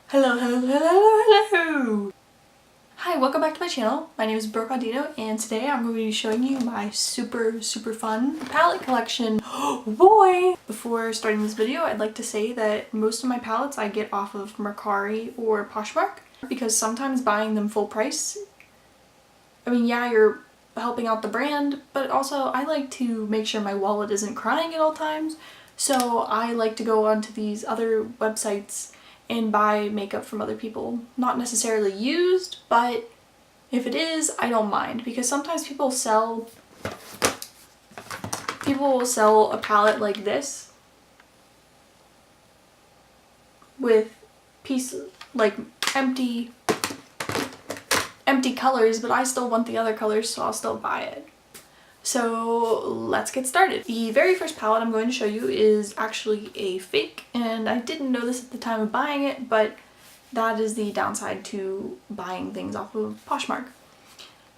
Hello, hello, hello, hello! Hi, welcome back to my channel. My name is Brooke Audino, and today I'm going to be showing you my super fun palette collection. Boy! Before starting this video, I'd like to say that most of my palettes I get off of Mercari or Poshmark, because sometimes buying them full price, I mean, yeah, you're helping out the brand, but also I like to make sure my wallet isn't crying at all times, so I like to go onto these other websites and buy makeup from other people. Not necessarily used, but if it is, I don't mind, because sometimes people will sell a palette like this with pieces like empty colors, but I still want the other colors, so I'll still buy it. So let's get started. The very first palette I'm going to show you is actually a fake, and I didn't know this at the time of buying it, but that is the downside to buying things off of Poshmark.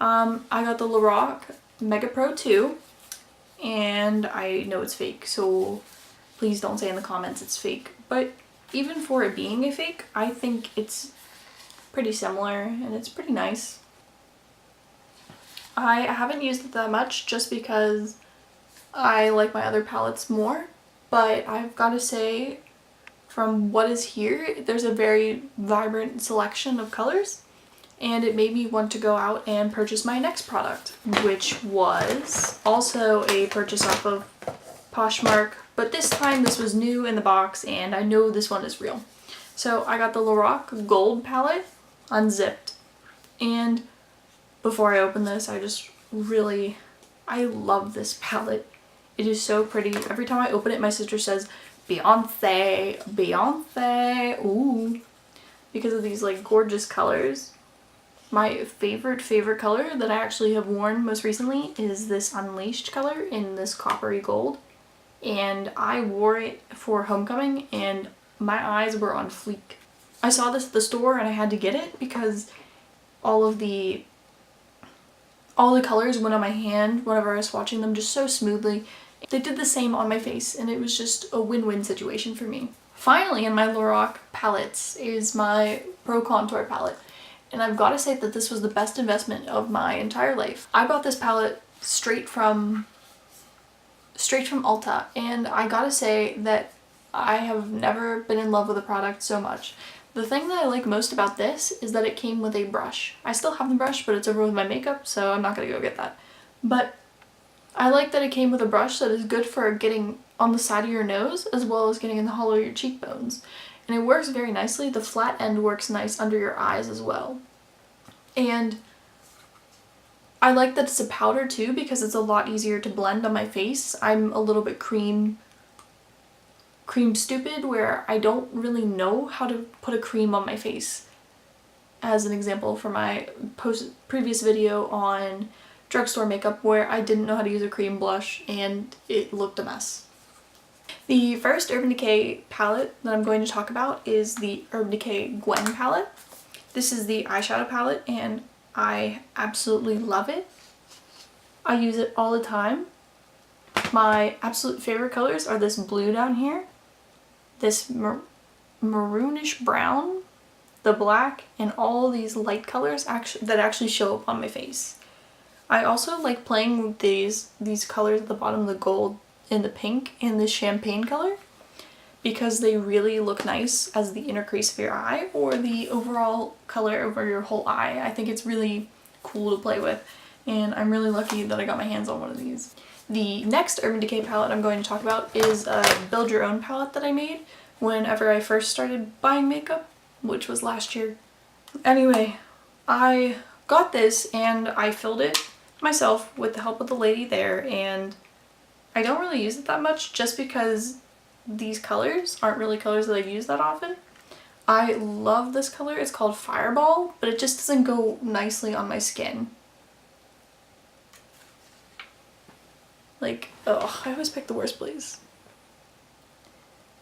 I got the Lorac Mega Pro 2, and I know it's fake, so please don't say in the comments it's fake. But even for it being a fake, I think it's pretty similar and it's pretty nice. I haven't used it that much just because I like my other palettes more, but I've got to say, from what is here, there's a very vibrant selection of colors, and it made me want to go out and purchase my next product, which was also a purchase off of Poshmark, but this time this was new in the box and I know this one is real. So I got the Lorac Gold palette, Unzipped, and before I open this, I love this palette. It is so pretty. Every time I open it, my sister says, Beyonce, Beyonce, ooh, because of these like gorgeous colors. My favorite color that I actually have worn most recently is this Unleashed color in this coppery gold, and I wore it for homecoming and my eyes were on fleek. I saw this at the store and I had to get it because all the colors went on my hand whenever I was swatching them just so smoothly. They did the same on my face, and it was just a win-win situation for me. Finally, in my Lorac palettes is my Pro Contour palette, and I've got to say that this was the best investment of my entire life. I bought this palette straight from Ulta, and I gotta say that I have never been in love with a product so much. The thing that I like most about this is that it came with a brush. I still have the brush, but it's over with my makeup, so I'm not gonna go get that. But I like that it came with a brush that is good for getting on the side of your nose as well as getting in the hollow of your cheekbones. And it works very nicely. The flat end works nice under your eyes as well. And I like that it's a powder too, because it's a lot easier to blend on my face. I'm a little bit cream stupid, where I don't really know how to put a cream on my face. As an example, for my previous video on drugstore makeup, where I didn't know how to use a cream blush and it looked a mess. The first Urban Decay palette that I'm going to talk about is the Urban Decay Gwen palette. This is the eyeshadow palette and I absolutely love it. I use it all the time. My absolute favorite colors are this blue down here, this maroonish brown, the black, and all these light colors that actually show up on my face. I also like playing with these colors at the bottom, the gold and the pink and the champagne color, because they really look nice as the inner crease of your eye or the overall color over your whole eye. I think it's really cool to play with, and I'm really lucky that I got my hands on one of these. The next Urban Decay palette I'm going to talk about is a build your own palette that I made whenever I first started buying makeup, which was last year. Anyway, I got this and I filled it myself with the help of the lady there, and I don't really use it that much just because these colors aren't really colors that I've used that often. I love this color. It's called Fireball, but it just doesn't go nicely on my skin. Like, ugh, I always pick the worst place.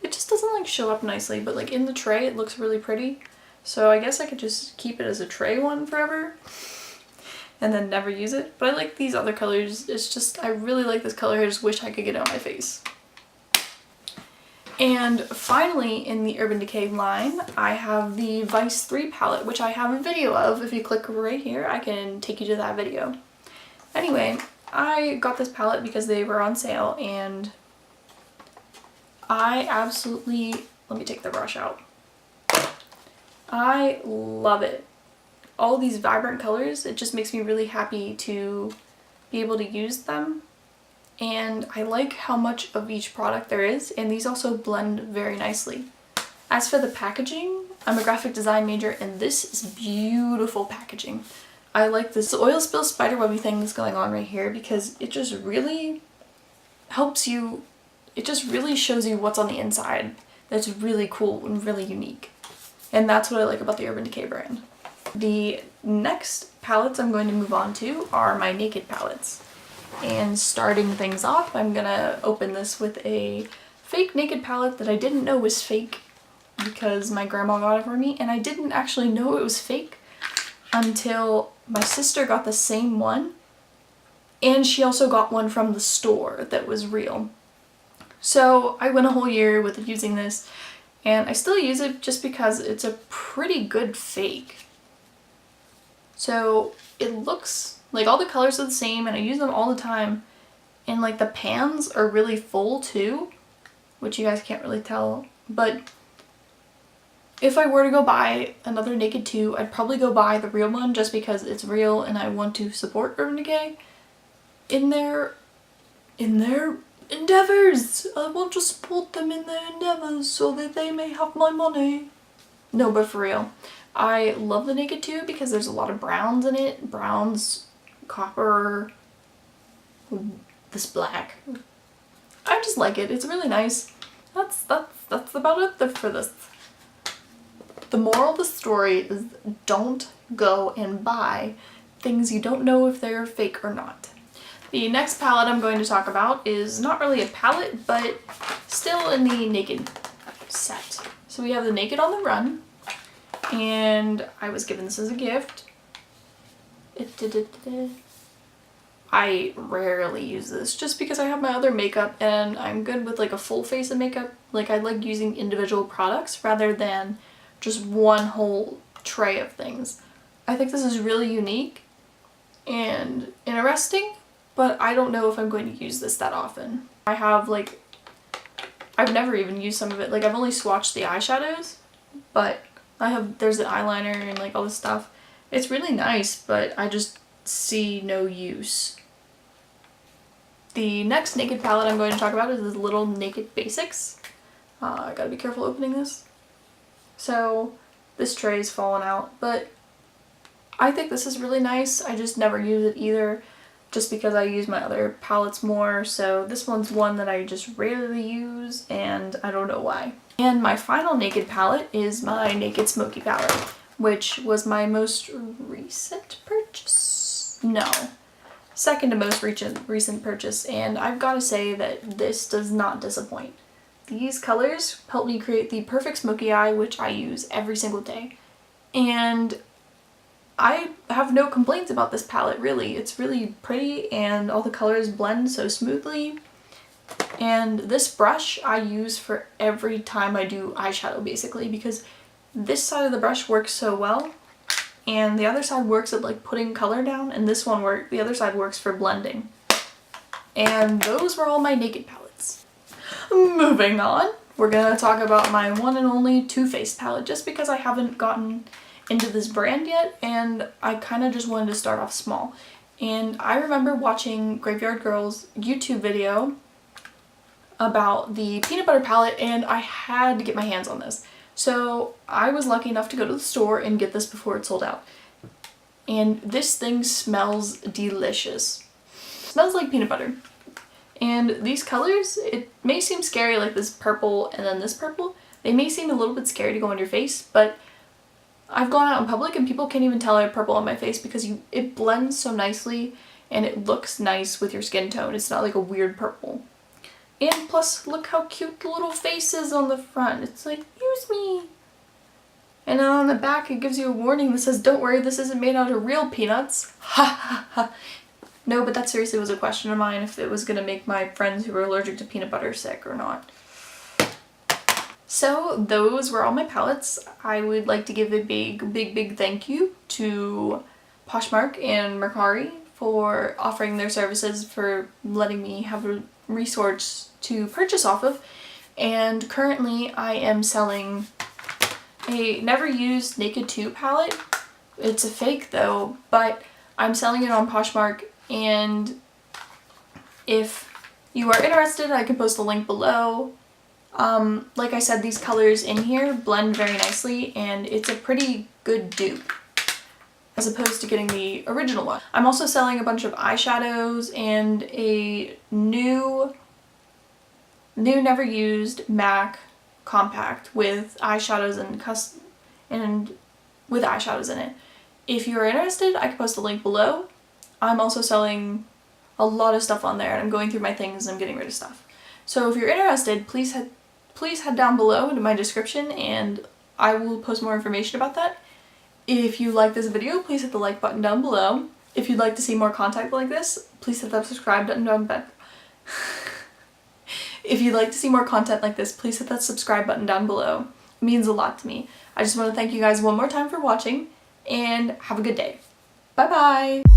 It just doesn't like show up nicely, but like in the tray it looks really pretty. So I guess I could just keep it as a tray one forever and then never use it. But I like these other colors. It's just, I really like this color. I just wish I could get it on my face. And finally, in the Urban Decay line, I have the Vice 3 palette, which I have a video of. If you click right here, I can take you to that video. Anyway, I got this palette because they were on sale, and I absolutely, let me take the brush out. I love it. All these vibrant colors, it just makes me really happy to be able to use them. And I like how much of each product there is, and these also blend very nicely. As for the packaging, I'm a graphic design major, and this is beautiful packaging. I like this oil spill spiderwebby thing that's going on right here because it just really helps you, it just really shows you what's on the inside. That's really cool and really unique. And that's what I like about the Urban Decay brand. The next palettes I'm going to move on to are my Naked palettes. And starting things off, I'm gonna open this with a fake Naked palette that I didn't know was fake because my grandma got it for me, and I didn't actually know it was fake until my sister got the same one, and she also got one from the store that was real. So I went a whole year with using this, and I still use it just because it's a pretty good fake. So it looks like all the colors are the same, and I use them all the time, and like the pans are really full too, which you guys can't really tell, but if I were to go buy another Naked 2, I'd probably go buy the real one just because it's real and I want to support Urban Decay in their endeavors. I want to support them in their endeavors so that they may have my money. No, but for real, I love the Naked 2 because there's a lot of browns in it. Browns, copper, this black. I just like it. It's really nice. That's about it for this. The moral of the story is don't go and buy things you don't know if they're fake or not. The next palette I'm going to talk about is not really a palette, but still in the Naked set. So we have the Naked on the Run, and I was given this as a gift. I rarely use this just because I have my other makeup and I'm good with like a full face of makeup. Like I like using individual products rather than just one whole tray of things. I think this is really unique and interesting, but I don't know if I'm going to use this that often. I've never even used some of it. Like I've only swatched the eyeshadows, but there's the eyeliner and like all this stuff. It's really nice, but I just see no use. The next Naked palette I'm going to talk about is this little Naked Basics. I gotta be careful opening this. So this tray is falling out, but I think this is really nice. I just never use it either just because I use my other palettes more. So this one's one that I just rarely use and I don't know why. And my final Naked palette is my Naked Smoky palette, which was my most recent purchase. No, second to most recent purchase, and I've got to say that this does not disappoint. These colors help me create the perfect smoky eye, which I use every single day. And I have no complaints about this palette, really. It's really pretty and all the colors blend so smoothly. And this brush I use for every time I do eyeshadow, basically, because this side of the brush works so well and the other side works at like putting color down, and the other side works for blending. And those were all my Naked palettes. Moving on, we're gonna talk about my one and only Too Faced palette, just because I haven't gotten into this brand yet and I kind of just wanted to start off small. And I remember watching Graveyard Girl's YouTube video about the peanut butter palette, and I had to get my hands on this. So I was lucky enough to go to the store and get this before it sold out. And this thing smells delicious. It smells like peanut butter. And these colors, it may seem scary, like this purple and then this purple. They may seem a little bit scary to go on your face, but I've gone out in public and people can't even tell I have purple on my face because it blends so nicely and it looks nice with your skin tone. It's not like a weird purple. And plus, look how cute the little face is on the front. It's like, use me. And then on the back, it gives you a warning that says, don't worry, this isn't made out of real peanuts. Ha ha ha. No, but that seriously was a question of mine, if it was going to make my friends who are allergic to peanut butter sick or not. So those were all my palettes. I would like to give a big thank you to Poshmark and Mercari for offering their services, for letting me have a resource to purchase off of. And currently I am selling a never used Naked 2 palette. It's a fake though, but I'm selling it on Poshmark, and if you are interested, I can post the link below. Like I said, these colors in here blend very nicely, and it's a pretty good dupe as opposed to getting the original one. I'm also selling a bunch of eyeshadows and a new never used MAC compact with eyeshadows and with eyeshadows in it. If you're interested, I can post the link below. I'm also selling a lot of stuff on there, and I'm going through my things and I'm getting rid of stuff. So if you're interested, please head down below into my description and I will post more information about that. If you like this video, please hit the like button down below. If you'd like to see more content like this, please hit that subscribe button down below. If you'd like to see more content like this, please hit that subscribe button down below. It means a lot to me. I just want to thank you guys one more time for watching, and have a good day. Bye bye!